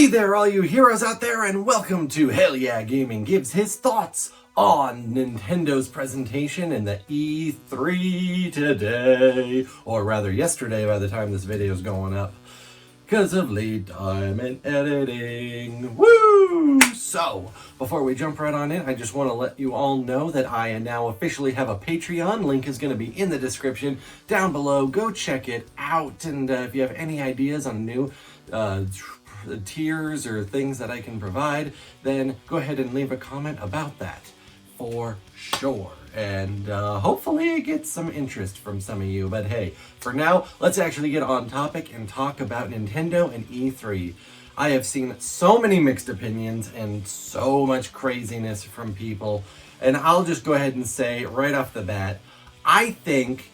Hey there, all you heroes out there, and welcome to Hell Yeah Gaming gives his thoughts on Nintendo's presentation in the E3 today, or rather yesterday by the time this video is going up, because of lead time and editing. Woo! So, before we jump right on in, I just want to let you all know that I now officially have a Patreon. Link is going to be in the description down below. Go check it out, and if you have any ideas on new tiers or things that I can provide, then go ahead and leave a comment about that for sure. And hopefully it gets some interest from some of you. But hey, for now, let's actually get on topic and talk about Nintendo and E3. I have seen so many mixed opinions and so much craziness from people. And I'll just go ahead and say right off the bat, I think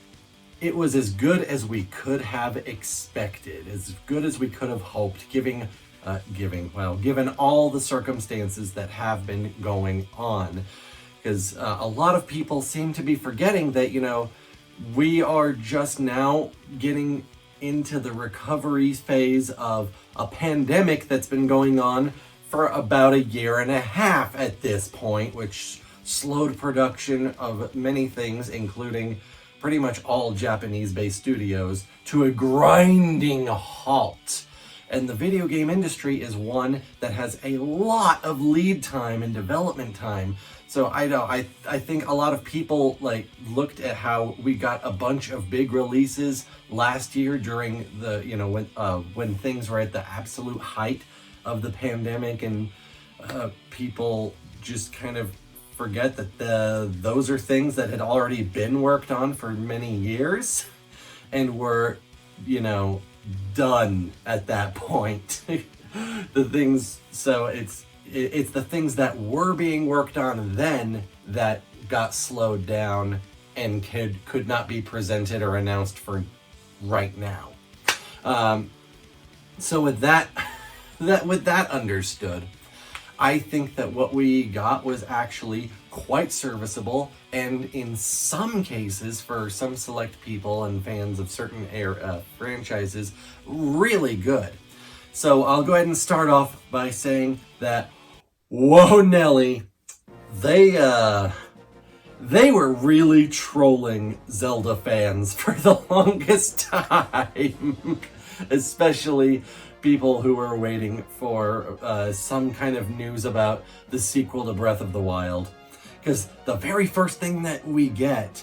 it was as good as we could have expected, as good as we could have hoped, given all the circumstances that have been going on. Because a lot of people seem to be forgetting that, we are just now getting into the recovery phase of a pandemic that's been going on for about a year and a half at this point, which slowed production of many things, including pretty much all Japanese-based studios, to a grinding halt. And the video game industry is one that has a lot of lead time and development time. So I think a lot of people looked at how we got a bunch of big releases last year during the when things were at the absolute height of the pandemic, and people just kind of forget that those are things that had already been worked on for many years and were done at that point. It's the things that were being worked on then that got slowed down and could not be presented or announced for right now. So with that understood, I think that what we got was actually quite serviceable, and in some cases, for some select people and fans of certain franchises, really good. So I'll go ahead and start off by saying that, whoa Nelly, they were really trolling Zelda fans for the longest time, especially people who were waiting for some kind of news about the sequel to Breath of the Wild. Because the very first thing that we get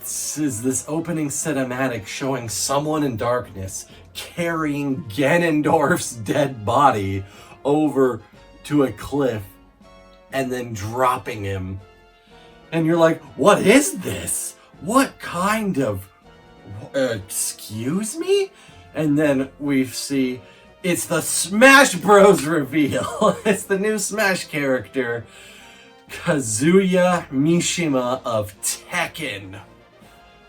is this opening cinematic showing someone in darkness carrying Ganondorf's dead body over to a cliff and then dropping him. And you're like, what is this? What kind of... excuse me? And then we see it's the Smash Bros. Reveal. It's the new Smash character, Kazuya Mishima of Tekken.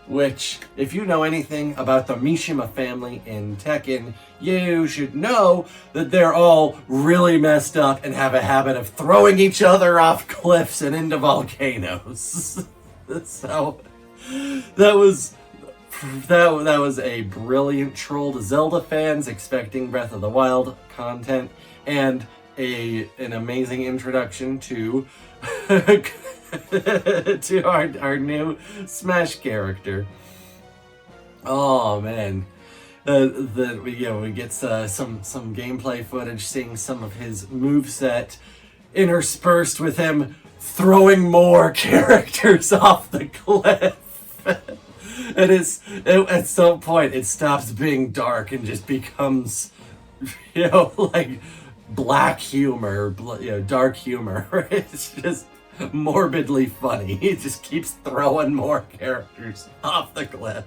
Which, if you know anything about the Mishima family in Tekken, you should know that they're all really messed up and have a habit of throwing each other off cliffs and into volcanoes. So, that was a brilliant troll to Zelda fans expecting Breath of the Wild content, and an amazing introduction to to our new Smash character. Oh man, we get some gameplay footage, seeing some of his moveset interspersed with him throwing more characters off the cliff. And at some point it stops being dark and just becomes, like black humor, dark humor. It's just morbidly funny. He just keeps throwing more characters off the cliff.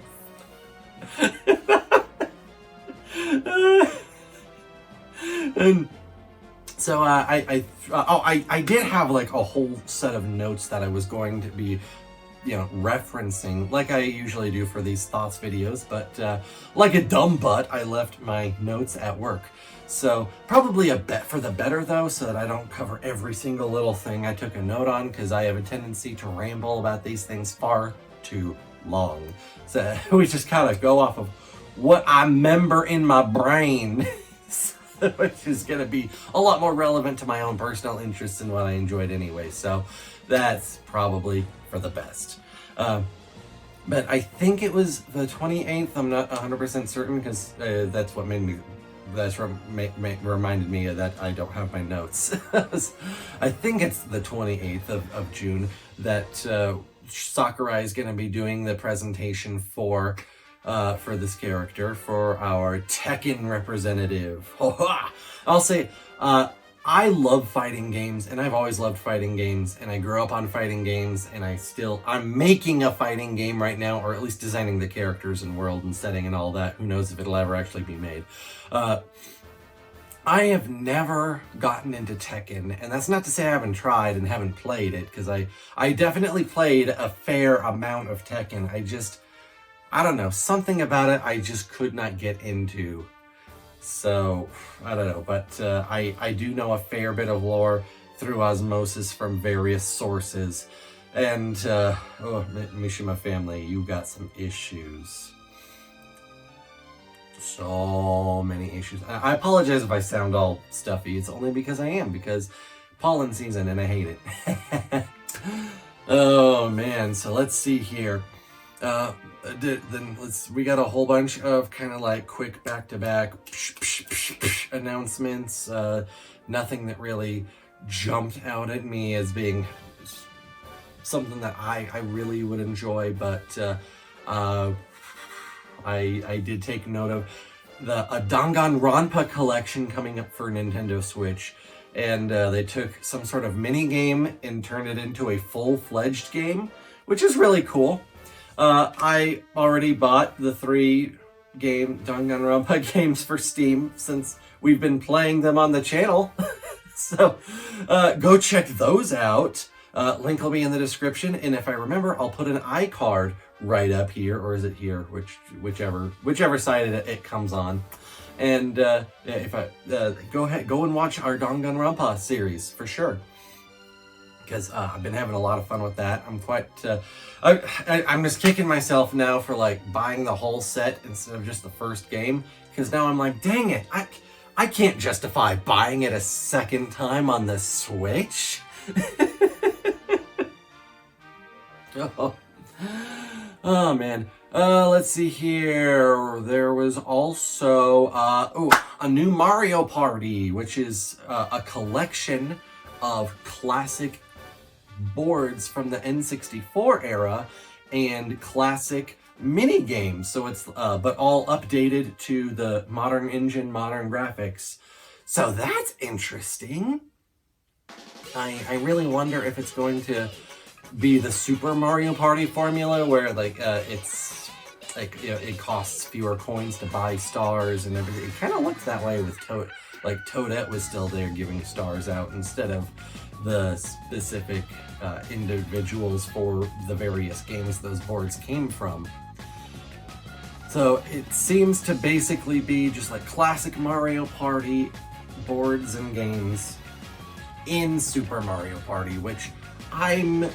And so I did have a whole set of notes that I was going to be referencing like I usually do for these thoughts videos, but like a dumb butt, I left my notes at work. So probably a bet for the better though, so that I don't cover every single little thing I took a note on, because I have a tendency to ramble about these things far too long. So we just kind of go off of what I remember in my brain. which is going to be a lot more relevant to my own personal interests and what I enjoyed anyway. So that's probably for the best. But I think it was the 28th. I'm not 100% certain because that's what made me. That's reminded me that I don't have my notes. I think it's the 28th of June that Sakurai is going to be doing the presentation for this character, for our Tekken representative. I'll say, I love fighting games, and I've always loved fighting games, and I grew up on fighting games, and I'm making a fighting game right now, or at least designing the characters and world and setting and all that. Who knows if it'll ever actually be made. I have never gotten into Tekken, and that's not to say I haven't tried and haven't played it, because I definitely played a fair amount of Tekken. I don't know, something about it I just could not get into. So, I don't know, but I do know a fair bit of lore through osmosis from various sources. And, Mishima family, you got some issues. So many issues. I apologize if I sound all stuffy. It's only because I am, because pollen season and I hate it. Oh, man. So let's see here. We got a whole bunch of kind of like quick back-to-back announcements. Nothing that really jumped out at me as being something that I really would enjoy, but I did take note of a Danganronpa collection coming up for Nintendo Switch, and they took some sort of mini game and turned it into a full-fledged game, which is really cool. I already bought the 3 Danganronpa games for Steam since we've been playing them on the channel. So go check those out. Link will be in the description, and if I remember, I'll put an iCard right up here, or is it here? Whichever side it comes on. And if I go and watch our Danganronpa series for sure, because I've been having a lot of fun with that. I'm quite. I'm just kicking myself now for like buying the whole set instead of just the first game, because now I'm like, dang it, I can't justify buying it a second time on the Switch. Oh man. Let's see here. There was also a new Mario Party, which is a collection of classic boards from the N64 era and classic mini games. So it's but all updated to the modern engine, modern graphics. So that's interesting. I really wonder if it's going to be the Super Mario Party formula, where like it's like, you know, it costs fewer coins to buy stars and everything. It kind of looks that way with Toadette was still there giving stars out instead of the specific individuals for the various games those boards came from. So it seems to basically be just like classic Mario Party boards and games in Super Mario Party, which I'm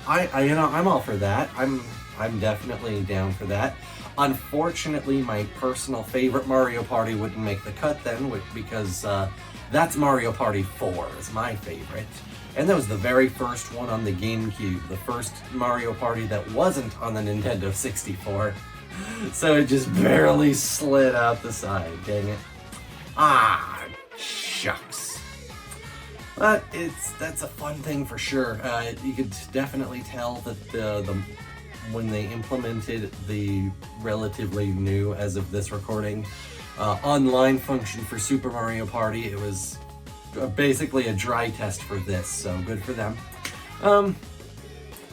all for that. I'm definitely down for that. Unfortunately, my personal favorite Mario Party wouldn't make the cut then, because that's Mario Party 4 is my favorite. And that was the very first one on the GameCube, the first Mario Party that wasn't on the Nintendo 64. So it just barely slid out the side, dang it. Ah, shucks. But that's a fun thing for sure. You could definitely tell that when they implemented the relatively new, as of this recording, online function for Super Mario Party, it was basically a dry test for this, so good for them.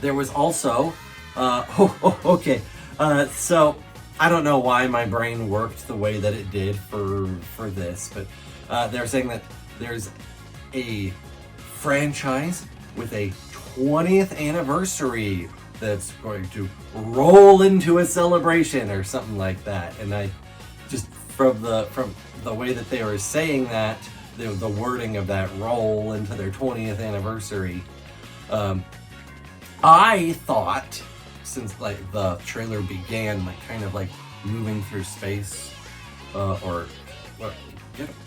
There was also, okay, so I don't know why my brain worked the way that it did for this, but they're saying that there's a franchise with a 20th anniversary that's going to roll into a celebration or something like that. And I just, from the way that they were saying that, the wording of that, roll into their 20th anniversary, I thought, since like the trailer began, like kind of like moving through space, or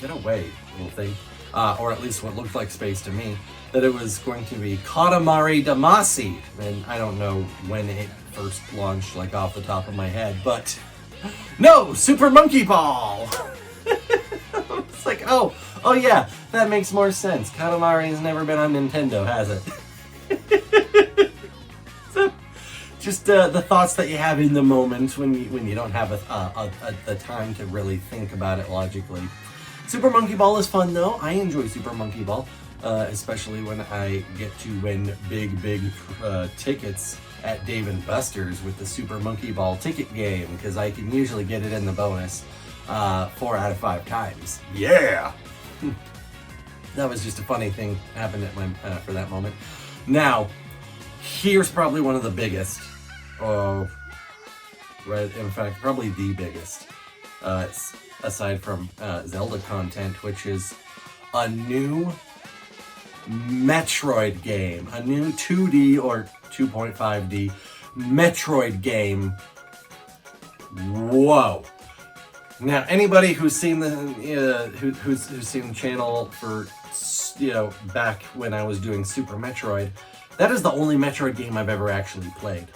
get away, little thing. Or at least what looked like space to me. That it was going to be Katamari Damacy. And I don't know when it first launched, like off the top of my head, but no, Super Monkey Ball! It's like, oh yeah, that makes more sense. Katamari has never been on Nintendo, has it? So, just the thoughts that you have in the moment when you don't have the time to really think about it logically. Super Monkey Ball is fun though. I enjoy Super Monkey Ball, especially when I get to win big tickets at Dave & Buster's with the Super Monkey Ball ticket game, because I can usually get it in the bonus 4 out of 5 times. Yeah! That was just a funny thing happened at my for that moment. Now, here's probably one of the biggest. Right, in fact, probably the biggest. Aside from Zelda content, which is a new Metroid game. A new 2D or 2.5D Metroid game. Whoa. Now, anybody who's seen the who's seen the channel for, back when I was doing Super Metroid, that is the only Metroid game I've ever actually played.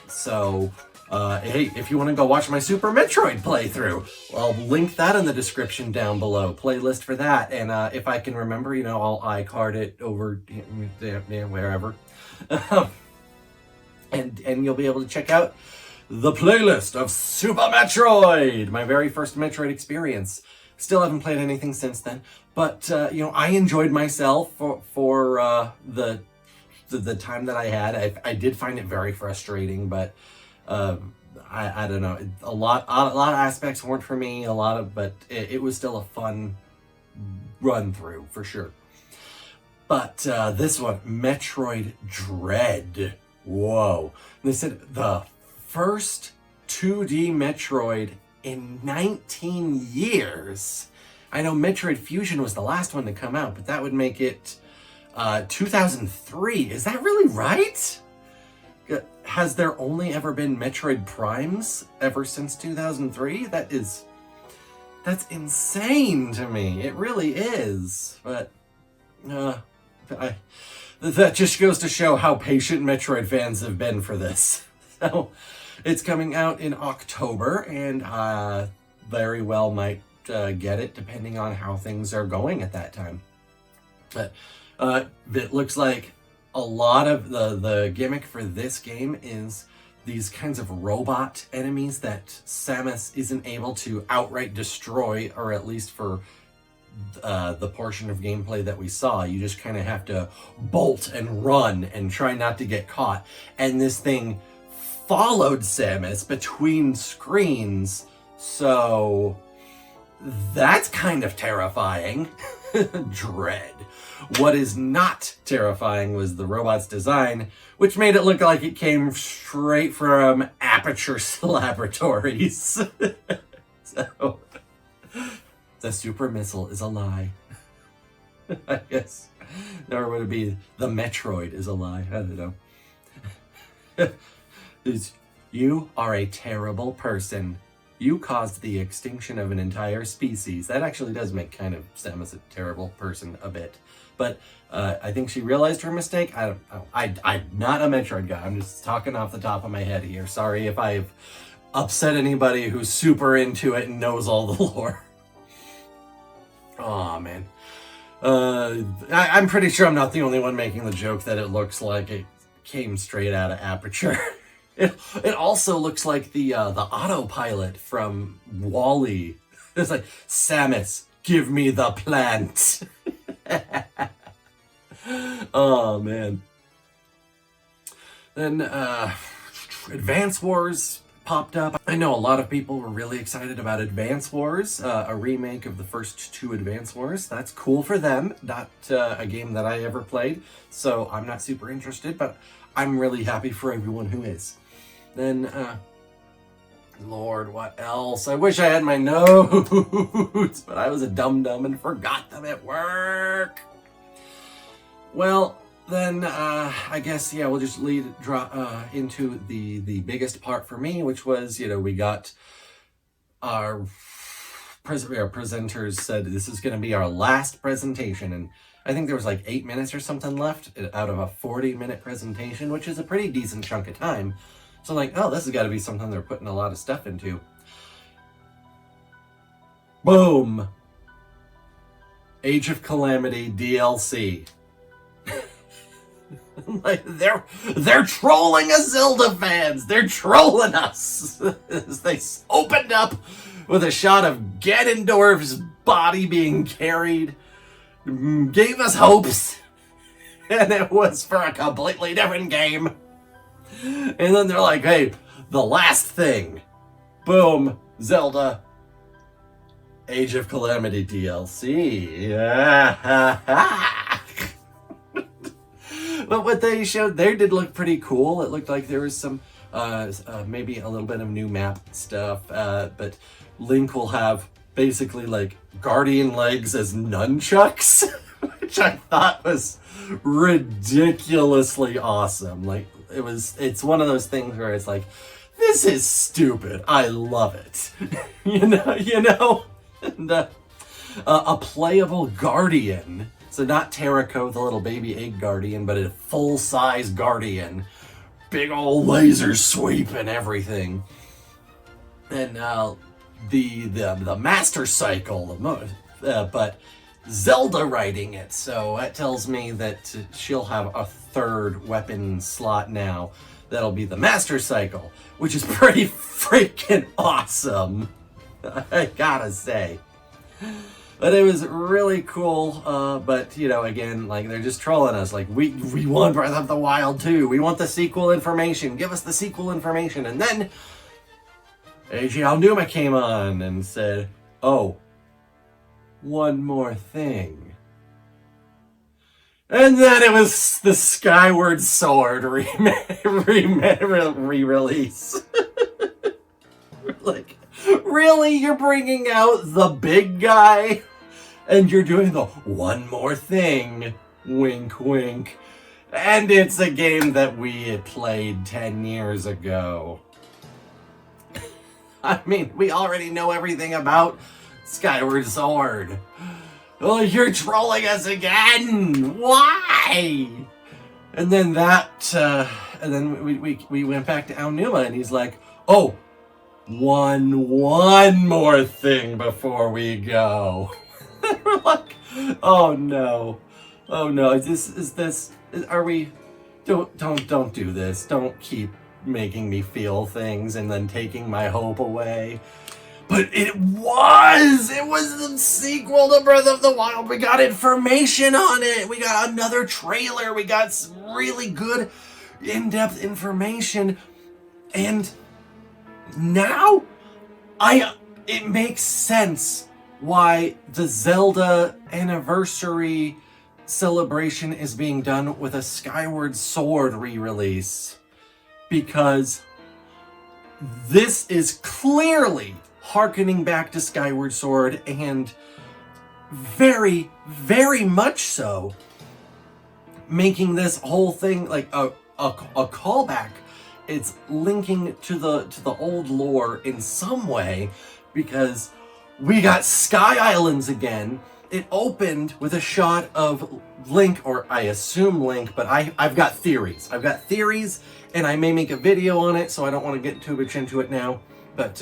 So, hey, if you want to go watch my Super Metroid playthrough, I'll link that in the description down below. Playlist for that, and if I can remember, I'll iCard it over wherever, and you'll be able to check out the playlist of Super Metroid, my very first Metroid experience. Still haven't played anything since then, but I enjoyed myself for the time that I had. I did find it very frustrating, but I don't know. A lot of aspects weren't for me. But it was still a fun run through for sure. But this one, Metroid Dread. Whoa! They said the first 2D Metroid in 19 years. I know Metroid Fusion was the last one to come out, but that would make it 2003. Is that really right? Has there only ever been Metroid Primes ever since 2003? That's insane to me. It really is. But that just goes to show how patient Metroid fans have been for this. So it's coming out in October, and very well might get it depending on how things are going at that time. But it looks like a lot of the gimmick for this game is these kinds of robot enemies that Samus isn't able to outright destroy, or at least for the portion of gameplay that we saw. You just kind of have to bolt and run and try not to get caught. And this thing followed Samus between screens, so that's kind of terrifying. Dread. What is not terrifying was the robot's design, which made it look like it came straight from Aperture Laboratories. So, the super missile is a lie. I guess. Or would it be the Metroid is a lie? I don't know. You are a terrible person. You caused the extinction of an entire species. That actually does make kind of Samus a terrible person a bit. But I think she realized her mistake. I don't know. I'm not a Metroid guy. I'm just talking off the top of my head here. Sorry if I've upset anybody who's super into it and knows all the lore. Aw, man. I'm pretty sure I'm not the only one making the joke that it looks like it came straight out of Aperture. It also looks like the autopilot from WALL-E. It's like, Samus, give me the plant. Oh, man. Then, Advance Wars popped up. I know a lot of people were really excited about Advance Wars, a remake of the first 2 Advance Wars. That's cool for them. Not a game that I ever played, so I'm not super interested, but I'm really happy for everyone who is. Then, Lord, what else? I wish I had my notes, but I was a dum-dum and forgot them at work. Well, then, I guess, yeah, we'll just drop into the biggest part for me, which was, we got our presenters said this is going to be our last presentation, and I think there was like 8 minutes or something left out of a 40-minute presentation, which is a pretty decent chunk of time. So I'm like, oh, this has got to be something they're putting a lot of stuff into. Boom! Age of Calamity DLC. Like they're trolling us, Zelda fans. They're trolling us. They opened up with a shot of Ganondorf's body being carried, gave us hopes, and it was for a completely different game. And then they're like, hey, the last thing. Boom, Zelda. Age of Calamity DLC. But what they showed there did look pretty cool. It looked like there was some, maybe a little bit of new map stuff, but Link will have basically like guardian legs as nunchucks, which I thought was ridiculously awesome. Like, it's one of those things where it's like, this is stupid. I love it. you know? And, a playable guardian. So not Terraco, the little baby egg guardian, but a full-size guardian. Big old laser sweep and everything. And the Master Cycle, but Zelda riding it. So that tells me that she'll have a third weapon slot now. That'll be the Master Cycle, which is pretty freaking awesome. I gotta say. But it was really cool, but, you know, again, like, they're just trolling us. Like, we want Breath of the Wild 2. We want the sequel information. Give us the sequel information. And then Eiji Aonuma came on and said, oh, one more thing. And then it was the Skyward Sword re-release. Like, really? You're bringing out the big guy? And you're doing the one more thing, wink wink. And it's a game that we had played 10 years ago. I mean, we already know everything about Skyward Sword. Oh, you're trolling us again! Why? And then and then we went back to Aonuma, and he's like, oh, one more thing before we go. We're like, oh no, are we, don't do this. Don't keep making me feel things and then taking my hope away. But it was the sequel to Breath of the Wild. We got information on it. We got another trailer. We got some really good in-depth information. And now it makes sense why the Zelda anniversary celebration is being done with a Skyward Sword re-release. Because this is clearly harkening back to Skyward Sword, and very, very much so making this whole thing like a callback. It's linking to the old lore in some way, because we got Sky Islands again. It opened with a shot of Link, or I assume Link, but I've got theories. And I may make a video on it, so I don't want to get too much into it now. But,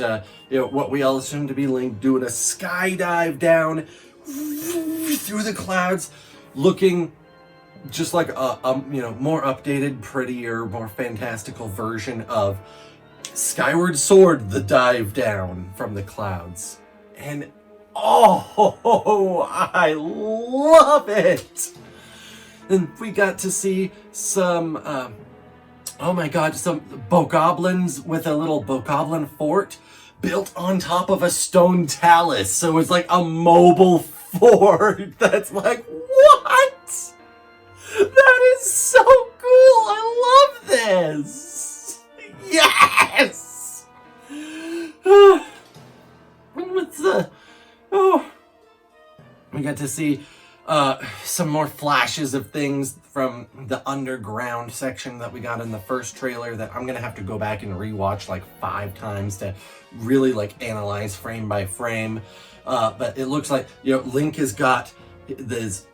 you know, what we all assume to be Link doing a skydive down through the clouds, looking just like a more updated, prettier, more fantastical version of Skyward Sword, the dive down from the clouds. And, oh, I love it! And we got to see some, oh my god, some bokoblins with a little bokoblin fort built on top of a stone talus. So it's like a mobile fort that's like, what? That is so cool! I love this! Yes! What's the... Oh. We got to see some more flashes of things from the underground section that we got in the first trailer that I'm gonna have to go back and rewatch like 5 times to really like analyze frame by frame. But it looks like, Link has got this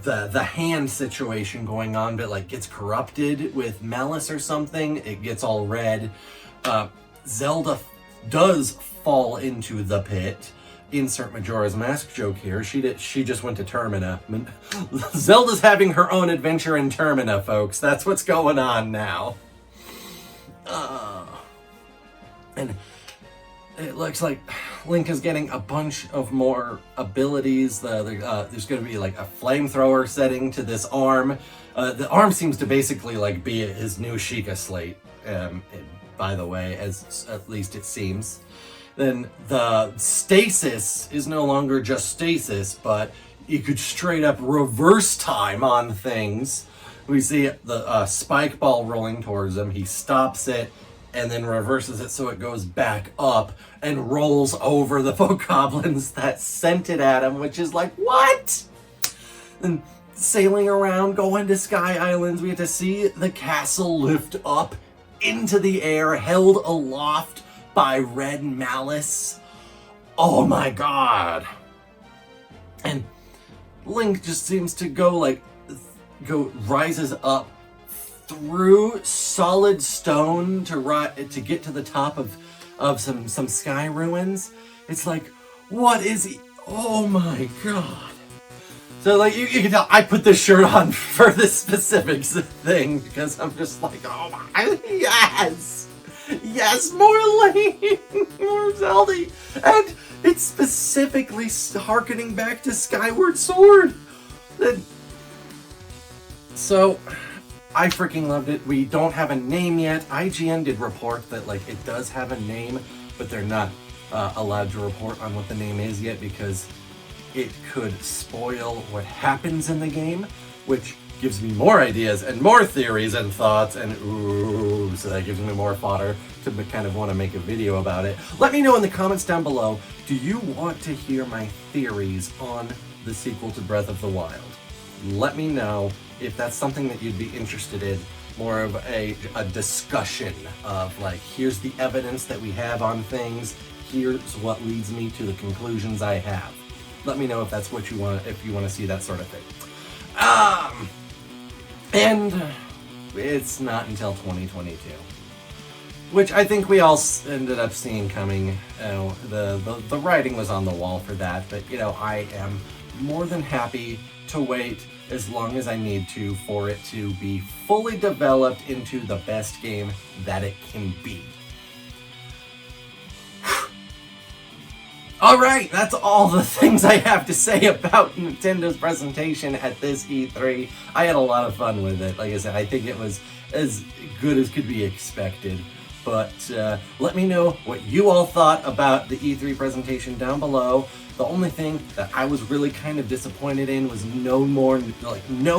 the hand situation going on, but like gets corrupted with malice or something. It gets all red. Zelda does fall into the pit. Insert Majora's Mask joke here. She just went to Termina. Zelda's having her own adventure in Termina, folks. That's what's going on now. And it looks like Link is getting a bunch of more abilities. There's going to be like a flamethrower setting to this arm. The arm seems to basically like be his new Sheikah Slate, by the way, as at least it seems. Then the stasis is no longer just stasis, but you could straight up reverse time on things. We see the spike ball rolling towards him. He stops it and then reverses it so it goes back up and rolls over the bokoblins that sent it at him, which is like, what? And sailing around, going to Sky Islands, we get to see the castle lift up into the air, held aloft by red malice. Oh my god. And Link just seems to rises up through solid stone to get to the top of some sky ruins. It's like, what is he? Oh my god. So like you can tell I put this shirt on for this specific thing because I'm just like, oh my, yes, more Link, more Zelda, and it's specifically harkening back to Skyward Sword. So I freaking loved it. We don't have a name yet. IGN did report that like it does have a name, but they're not allowed to report on what the name is yet because it could spoil what happens in the game, which gives me more ideas and more theories and thoughts, and ooh, so that gives me more fodder to kind of want to make a video about it. Let me know in the comments down below, do you want to hear my theories on the sequel to Breath of the Wild? Let me know if that's something that you'd be interested in, more of a discussion of like, here's the evidence that we have on things, here's what leads me to the conclusions I have. Let me know if that's what you want, if you want to see that sort of thing. And it's not until 2022, which I think we all ended up seeing coming. The writing was on the wall for that, but I am more than happy to wait as long as I need to for it to be fully developed into the best game that it can be. Alright, that's all the things I have to say about Nintendo's presentation at this E3. I had a lot of fun with it. Like I said, I think it was as good as could be expected. But let me know what you all thought about the E3 presentation down below. The only thing that I was really kind of disappointed in was no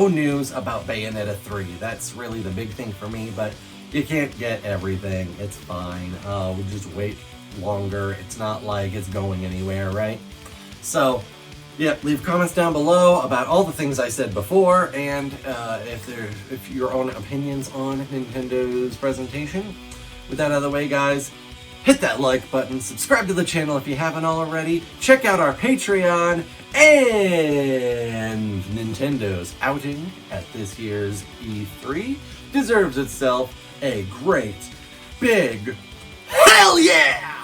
news about Bayonetta 3. That's really the big thing for me, but you can't get everything. It's fine. We'll just wait longer. It's not like it's going anywhere, right? So, yeah, leave comments down below about all the things I said before, and if your own opinions on Nintendo's presentation. With that out of the way, guys, hit that like button, subscribe to the channel if you haven't already, check out our Patreon, and Nintendo's outing at this year's E3 deserves itself a great, big, hell yeah!